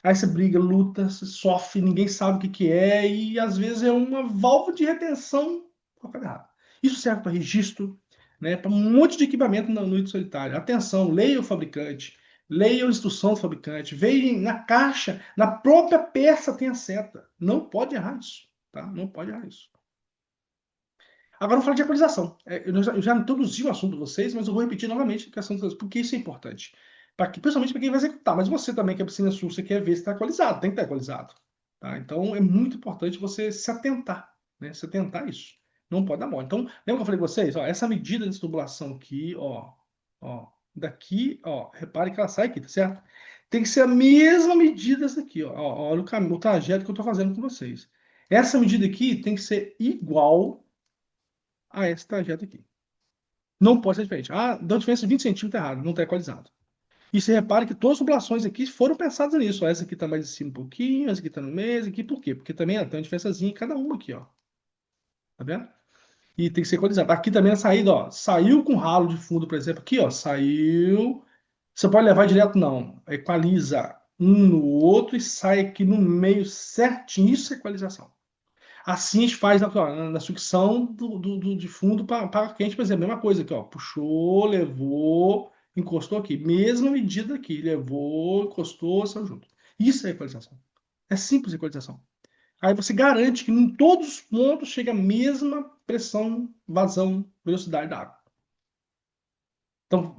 Aí você briga, luta, você sofre, ninguém sabe o que que é, e às vezes é uma válvula de retenção colocada errado. Isso serve para registro, né, para um monte de equipamento no hidro solitário. Atenção, leia o fabricante, Leia a instrução do fabricante. Veja na caixa, na própria peça tem a seta. Não pode errar isso, tá? Não pode errar isso. Agora vamos falar de equalização. Eu já introduzi o assunto de vocês, mas eu vou repetir novamente a questão das, porque isso é importante. Principalmente para quem vai executar. Mas você também, que é piscina sul, você quer ver se está equalizado. Tem que estar equalizado. Tá? Então é muito importante você se atentar, né? Se atentar a isso. Não pode dar mole. Então, lembra que eu falei com vocês? Ó, essa medida de tubulação aqui, ó, daqui, ó, repare que ela sai aqui, tá certo? Tem que ser a mesma medida dessa aqui, ó. Olha o caminho, o trajeto que eu estou fazendo com vocês. Essa medida aqui tem que ser igual a esse trajeto aqui. Não pode ser diferente. Ah, deu diferença de 20 centímetros errado, não está equalizado. E você repara que todas as tubulações aqui foram pensadas nisso. Ó, essa aqui está mais em cima um pouquinho, essa aqui está no meio, essa aqui por quê? Porque também tem uma diferençazinha em cada uma aqui, ó. Tá vendo? E tem que ser equalizado. Aqui também a saída, ó. Saiu com ralo de fundo, por exemplo, aqui, ó. Saiu. Você pode levar direto, não. Equaliza um no outro e sai aqui no meio certinho. Isso é equalização. Assim a gente faz na sucção de fundo para quente, por exemplo, mesma coisa aqui, ó. Puxou, levou, encostou aqui. Mesma medida aqui. Levou, encostou, saiu junto. Isso é equalização. É simples a equalização. Aí você garante que em todos os pontos chega a mesma pressão, vazão, velocidade da água. Então,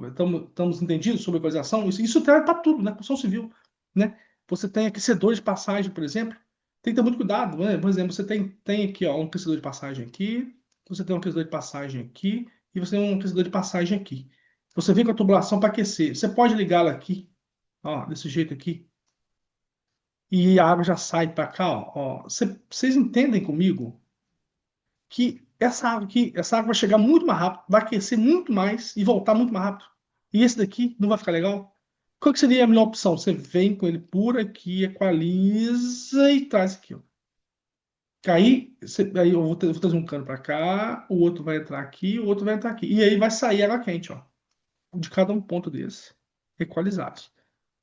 estamos entendidos sobre equalização? Isso serve para tudo, né? Construção civil, né? Você tem aquecedor de passagem, por exemplo. Tem que ter muito cuidado, né? Por exemplo, você tem aqui, ó, um aquecedor de passagem aqui, você tem um aquecedor de passagem aqui, e você tem um aquecedor de passagem aqui. Você vem com a tubulação para aquecer. Você pode ligá-la aqui, ó, desse jeito aqui, e a água já sai para cá, ó. Vocês entendem comigo que essa água vai chegar muito mais rápido, vai aquecer muito mais e voltar muito mais rápido. E esse daqui não vai ficar legal? Qual que seria a melhor opção? Você vem com ele por aqui, equaliza e traz aqui, ó. Que aí vou trazer um cano para cá, o outro vai entrar aqui, o outro vai entrar aqui. E aí vai sair água quente, ó. De cada um ponto desse, equalizados.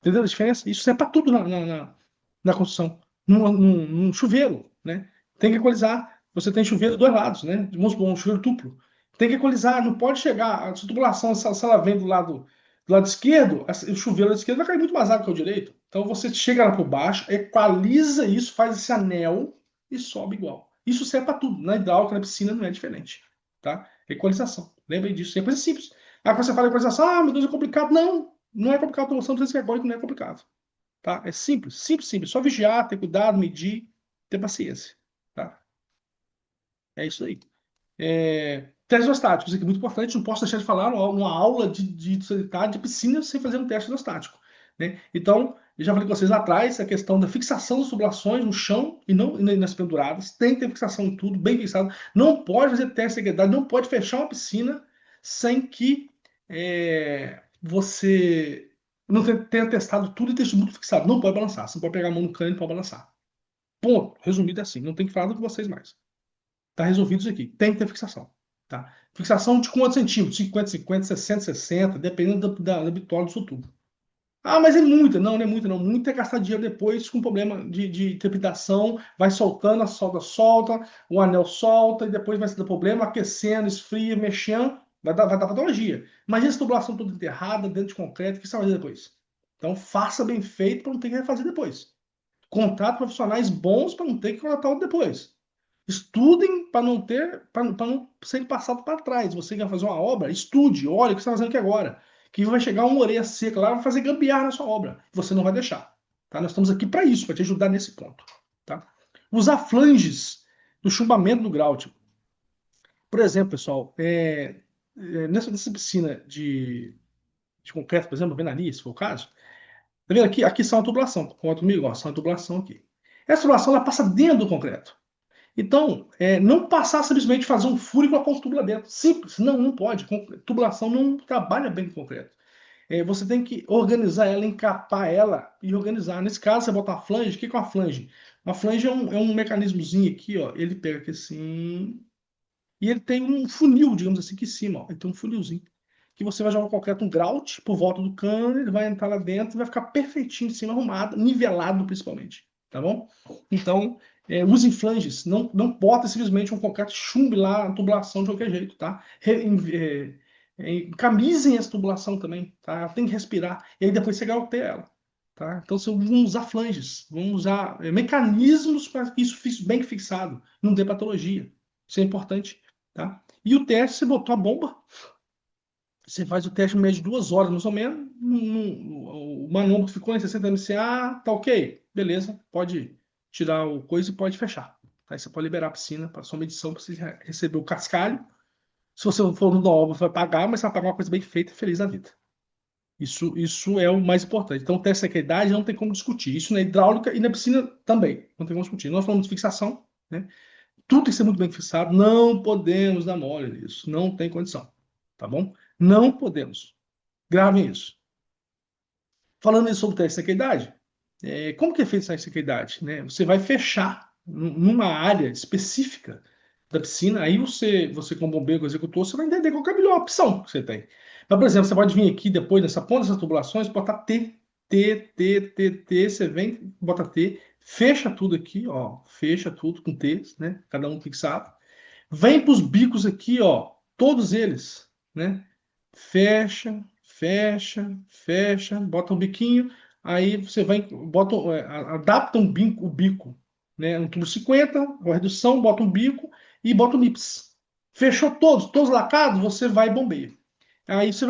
Entendeu a diferença? Isso é para tudo na construção. Num chuveiro, né? Tem que equalizar. Você tem chuveiro dos dois lados, né? Vamos supor, um chuveiro duplo. Tem que equalizar, não pode chegar. A tubulação, se ela vem do lado esquerdo, o chuveiro da esquerda vai cair muito mais água que o direito. Então você chega lá por baixo, equaliza isso, faz esse anel e sobe igual. Isso serve para tudo. Na hidráulica, na piscina, não é diferente. Tá? Equalização. Lembrem disso. É coisa simples. Aí quando você fala equalização, ah, meu Deus, é complicado. Não, não é complicado. A tubulação do que não é complicado. Tá? É simples, simples, simples. Só vigiar, ter cuidado, medir, ter paciência. Tá? É isso aí. Testes isostáticos, aqui é muito importante, não posso deixar de falar numa aula de sanitário de piscina sem fazer um teste isostático. Né? Então, eu já falei com vocês lá atrás, a questão da fixação das tubulações no chão e não e nas penduradas, tem que ter fixação em tudo, bem fixado. Não pode fazer teste de integridade, não pode fechar uma piscina sem que você não tenha testado tudo e ter tudo fixado. Não pode balançar, você não pode pegar a mão no cano e pode balançar. Ponto. Resumido é assim, não tem que falar do que vocês mais. Tá resolvido isso aqui. Tem que ter fixação. Tá? Fixação de quantos centímetros? 50, 50, 60, 60, dependendo da bitola disso tudo. Ah, mas é muita. Não, não é muita, não. Muita é gastar dinheiro depois com problema de trepidação. Vai soltando, a solda solta, o anel solta, e depois vai ser problema, aquecendo, esfria, mexendo. Vai dar patologia. Imagina essa tubulação toda enterrada, dentro de concreto, o que você vai fazer depois? Então, faça bem feito para não ter que refazer depois. Contrate profissionais bons para não ter que contratar outro depois. Estudem para não ser passado para trás. Você quer fazer uma obra, estude, olha o que você está fazendo aqui agora. Que vai chegar uma orelha seca lá, vai fazer gambiarra na sua obra. Você não vai deixar. Tá? Nós estamos aqui para isso, para te ajudar nesse ponto. Tá? Usar flanges no chumbamento do grout. Por exemplo, pessoal, nessa piscina de concreto, por exemplo, Venaria, se for o caso, tá vendo aqui? Aqui são a tubulação. Conta comigo, ó, são a tubulação aqui. Essa tubulação ela passa dentro do concreto. Então, não passar simplesmente fazer um furo e colocar um tubo lá dentro. Simples. Não, não pode. Tubulação não trabalha bem com concreto. Você tem que organizar ela, encapar ela e organizar. Nesse caso, você bota uma flange. O que é uma flange? Uma flange é um mecanismozinho aqui, ó. Ele pega aqui assim. E ele tem um funil, digamos assim, aqui em cima, ó. Ele tem um funilzinho. Que você vai jogar o concreto, um grout, por volta do cano, ele vai entrar lá dentro e vai ficar perfeitinho em cima, arrumado, nivelado principalmente. Tá bom? Então, use flanges. Não bota simplesmente um concreto chumbe lá, a tubulação de qualquer jeito, tá? Camisem essa tubulação também, tá? Tem que respirar. E aí depois você gauteia ela, tá? Então você vamos usar flanges, vamos usar mecanismos para que isso fique bem fixado, não dê patologia. Isso é importante, tá? E o teste, você botou a bomba, você faz o teste em média de 2 horas, mais ou menos. O manômetro ficou em 60 MCA, tá ok. Beleza, pode tirar o coisa e pode fechar. Aí você pode liberar a piscina para sua medição, para você receber o cascalho. Se você for no da obra, você vai pagar, mas você vai pagar uma coisa bem feita e feliz da vida. Isso é o mais importante. Então, o teste de sequidade não tem como discutir. Isso na hidráulica e na piscina também. Não tem como discutir. Nós falamos de fixação, né? Tudo tem que ser muito bem fixado. Não podemos dar mole nisso. Não tem condição. Tá bom? Não podemos. Gravem isso. Falando sobre teste de sequidade, como que é feito essa sequidade, né? Você vai fechar numa área específica da piscina, aí você como bombeiro, executor, você vai entender qual que é a melhor opção que você tem. Mas, por exemplo, você pode vir aqui depois nessa ponta dessas tubulações, botar T, você vem, bota T, fecha tudo aqui, ó, fecha tudo com T, né? Cada um fixado. Vem para os bicos aqui, ó, todos eles, né? Fecha, fecha, fecha, bota um biquinho, aí você vai, bota, adapta o bico, né? Um tubo 50, uma redução, bota um bico e bota o nips. Fechou todos lacados, você vai e bombeia. Aí você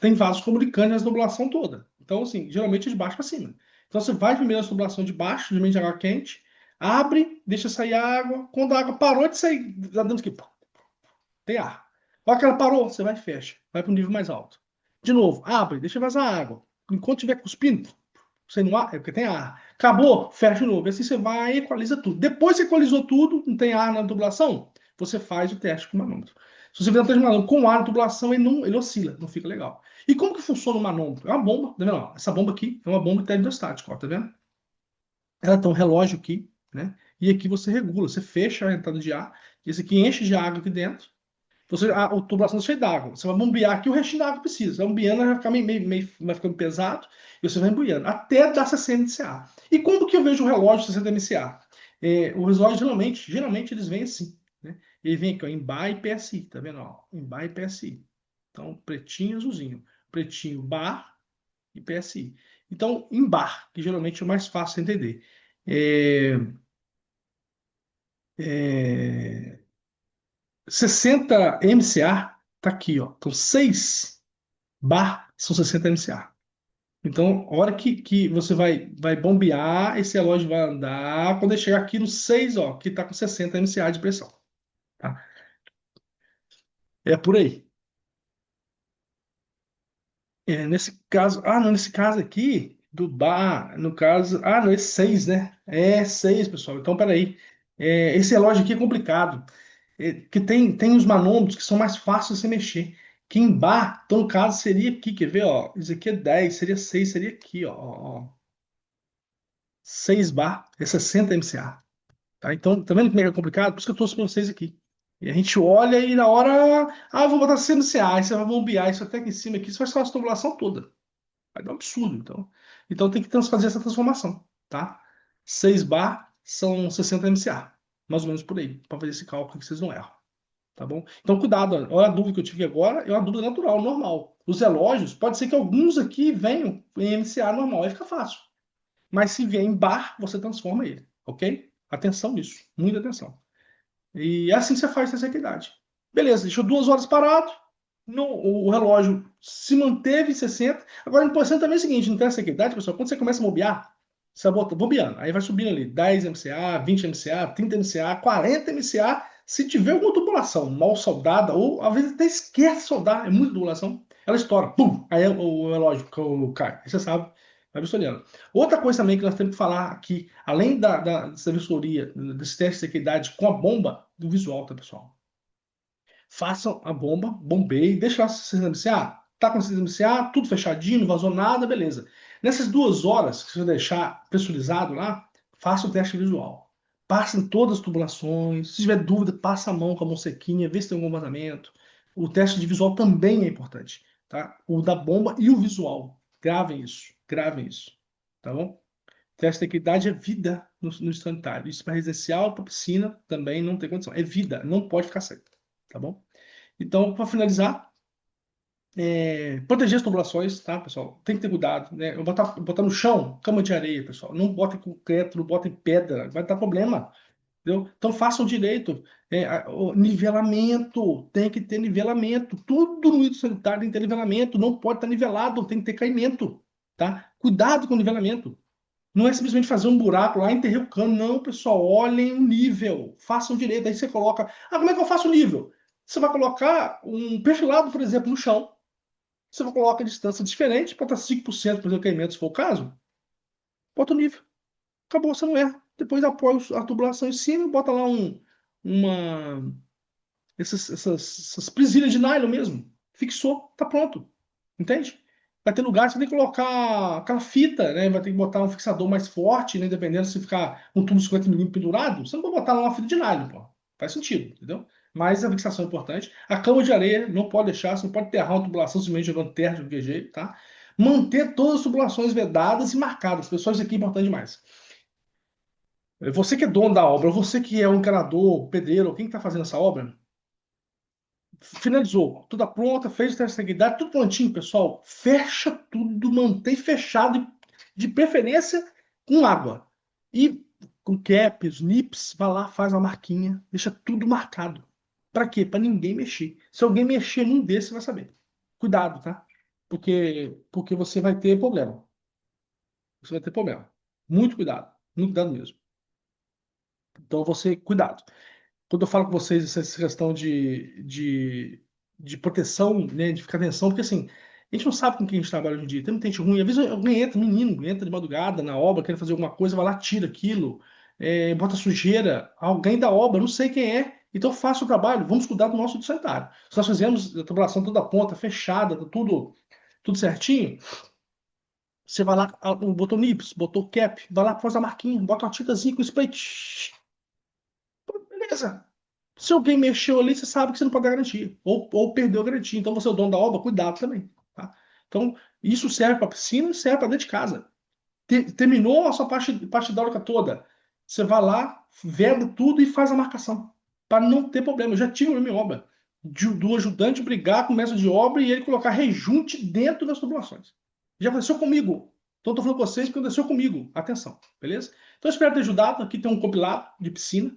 tem vasos comunicantes na tubulação toda. Então, assim, geralmente é de baixo para cima. Então você vai primeiro na tubulação de baixo, geralmente de água quente, abre, deixa sair a água. Quando a água parou de sair, lá dentro aqui, tem ar. A hora que ela parou, você vai e fecha. Vai para um nível mais alto. De novo, abre, deixa vazar água. Enquanto estiver cuspindo, você não ar, é porque tem ar. Acabou, fecha de novo. E assim você vai e equaliza tudo. Depois que equalizou tudo, não tem ar na tubulação, você faz o teste com o manômetro. Se você fizer o teste com o manômetro com ar na tubulação, ele oscila, não fica legal. E como que funciona o manômetro? É uma bomba, tá vendo? Ó, essa bomba aqui é uma bomba termostática, ó, tá vendo? Ela tem um relógio aqui, né? E aqui você regula, você fecha a entrada de ar, e esse aqui enche de água aqui dentro. Você, a tubulação está cheia d'água. Você vai bombear aqui o restinho da água que precisa. Vai bombeando, vai ficar vai ficando pesado, e você vai embuiando, até dar 60 MCA. E como que eu vejo o relógio de 60 MCA? O relógio, geralmente eles vêm assim, né? Ele vem aqui, ó, em bar e PSI, tá vendo? Ó, em bar e PSI. Então, pretinho e azulzinho. Pretinho, bar e PSI. Então, em bar, que geralmente é o mais fácil de entender. É, é, 60 MCA tá aqui, ó. Então, 6 bar são 60 MCA. Então, a hora que você vai bombear, esse relógio vai andar. Quando ele chegar aqui no 6, ó, que está com 60 MCA de pressão. Tá? É por aí. Nesse caso, não, nesse caso aqui, do bar, no caso, não, é 6, né? É 6, pessoal. Então, peraí. Esse relógio aqui é complicado. Que tem os manômetros que são mais fáceis de você mexer. Que em bar, então, no caso, seria aqui, quer ver, ó? Isso aqui é 10, seria 6, seria aqui, ó. 6 bar é 60 MCA. Tá? Então, tá vendo como é que é complicado? Por isso que eu trouxe para vocês aqui. E a gente olha e na hora, eu vou botar 60 MCA, aí você vai bombear isso até aqui em cima, aqui, você vai fazer uma tubulação toda. Vai dar um absurdo, então tem que fazer essa transformação, tá? 6 bar são 60 MCA, mais ou menos por aí, para fazer esse cálculo que vocês não erram. Tá bom? Então, cuidado. Olha a dúvida que eu tive agora, é uma dúvida natural, normal. Os relógios, pode ser que alguns aqui venham em MCA normal, aí fica fácil. Mas se vier em bar, você transforma ele, ok? Atenção nisso, muita atenção. E é assim que você faz essa equidade. Beleza, deixou 2 horas parado, o relógio se manteve em 60. Agora, importante também é o seguinte, não tem essa equidade, pessoal, quando você começa a bobear, você vai bobeando, aí vai subindo ali 10 MCA, 20 MCA, 30 MCA, 40 MCA. Se tiver alguma tubulação mal soldada, ou às vezes até esquece de soldar, é muita tubulação, ela estoura, pum, aí o relógio cai. Aí você sabe, vai vistoriando. Outra coisa também que nós temos que falar aqui, além dessa vistoria, desse teste de equidade com a bomba, do visual, tá, pessoal? Façam a bomba, bombeie, deixa lá 60 MCA. Tá com 60 MCA, tudo fechadinho, não vazou nada, beleza. Nessas 2 horas que você vai deixar pressurizado lá, faça o teste visual. Passe em todas as tubulações. Se tiver dúvida, passa a mão com a mão sequinha, vê se tem algum vazamento. O teste de visual também é importante, tá? O da bomba e o visual. Gravem isso, gravem isso, tá bom? Teste de equidade é vida no instantário. Isso para residencial, para piscina, também não tem condição. É vida, não pode ficar seco, tá bom? Então, para finalizar, Proteger as tubulações, tá, pessoal? Tem que ter cuidado, né? Botar no chão, cama de areia, pessoal. Não bota em concreto, não bota em pedra, vai dar problema, entendeu? Então façam direito. O nivelamento, tem que ter nivelamento. Tudo no hidrossanitário tem que ter nivelamento. Não pode estar nivelado, tem que ter caimento, tá? Cuidado com o nivelamento. Não é simplesmente fazer um buraco lá e enterrar o cano. Não, pessoal, olhem o nível. Façam direito. Aí você coloca. Ah, como é que eu faço o nível? Você vai colocar um perfilado, por exemplo, no chão. Você vai colocar a distância diferente, bota 5% para o caimento, se for o caso, bota o nível. Acabou, você não erra. Depois apoia a tubulação em cima, bota lá uma, essas presilhas de nylon mesmo. Fixou, tá pronto. Entende? Vai ter lugar que você tem que colocar aquela fita, né? Vai ter que botar um fixador mais forte, né? Dependendo se ficar um tubo de 50 mm pendurado, você não pode botar lá uma fita de nylon, pô. Faz sentido, entendeu? Mas a fixação é importante. A cama de areia não pode deixar, você não pode enterrar uma tubulação simplesmente jogando terra de qualquer jeito, tá? Manter todas as tubulações vedadas e marcadas. Pessoal, isso aqui é importante demais. Você que é dono da obra, você que é um encanador, pedreiro, quem está fazendo essa obra, finalizou, tudo pronta, fez o teste de integridade, tudo prontinho, pessoal. Fecha tudo, mantém fechado, de preferência com água. E com caps, nips, vai lá, faz uma marquinha, deixa tudo marcado. Para quê? Para ninguém mexer. Se alguém mexer num desses, você vai saber. Cuidado, tá? Porque você vai ter problema. Você vai ter problema. Muito cuidado mesmo. Então você, cuidado. Quando eu falo com vocês essa questão de proteção, né, de ficar atenção, porque assim, a gente não sabe com quem a gente trabalha hoje em dia. Tem muita gente ruim. Às vezes alguém entra, menino, entra de madrugada na obra, quer fazer alguma coisa, vai lá, tira aquilo, bota sujeira, alguém da obra, não sei quem é. Então faça o trabalho, vamos cuidar do nosso sanitário. Se nós fizemos a tubulação toda a ponta, fechada, tá tudo certinho, você vai lá, botou nips, botou cap, vai lá, faz a marquinha, bota uma tintazinha com spray, beleza. Se alguém mexeu ali, você sabe que você não pode dar garantia. Ou perdeu a garantia. Então você é o dono da obra, cuidado também. Tá? Então, isso serve para piscina e serve para dentro de casa. Terminou a sua parte hidráulica toda. Você vai lá, veda tudo e faz a marcação. Para não ter problema. Eu já tive uma minha obra. Do ajudante brigar com o mestre de obra e ele colocar rejunte dentro das tubulações. Já aconteceu comigo. Então, estou falando com vocês porque aconteceu comigo. Atenção, beleza? Então, eu espero ter ajudado. Aqui tem um compilado de piscina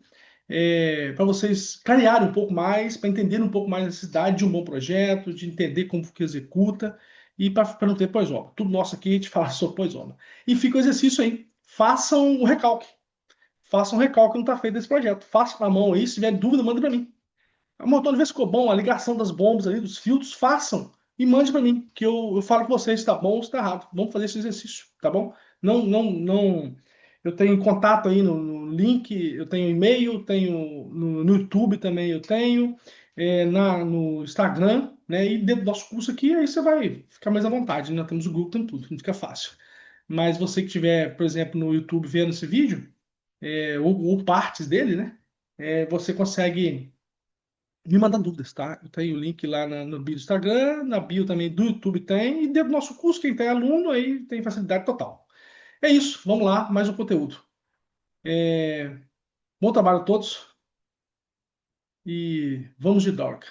para vocês clarearem um pouco mais, para entenderem um pouco mais a necessidade de um bom projeto, de entender como que executa e para não ter pós-obra. Tudo nosso aqui a gente fala sobre pós-obra. E fica o exercício aí. Façam o recalque. Façam o recalque que não está feito desse projeto. Façam na mão aí. Se tiver dúvida, manda para mim. A motor de vez ficou bom, a ligação das bombas ali, dos filtros, façam e mande para mim, que eu falo com vocês se está bom ou se está errado. Vamos fazer esse exercício, tá bom? Não, não, não. Eu tenho contato aí no link, eu tenho e-mail, tenho no YouTube também, eu tenho, no Instagram, né? E dentro do nosso curso aqui, aí você vai ficar mais à vontade, né? Temos o grupo, tem tudo, não fica fácil. Mas você que estiver, por exemplo, no YouTube vendo esse vídeo, ou partes dele, né? Você consegue me mandar dúvidas, tá? Eu tenho o link lá no bio do Instagram, na bio também do YouTube tem, e dentro do nosso curso, quem tem aluno aí tem facilidade total. É isso, vamos lá, mais um conteúdo. Bom trabalho a todos e vamos de Dorca.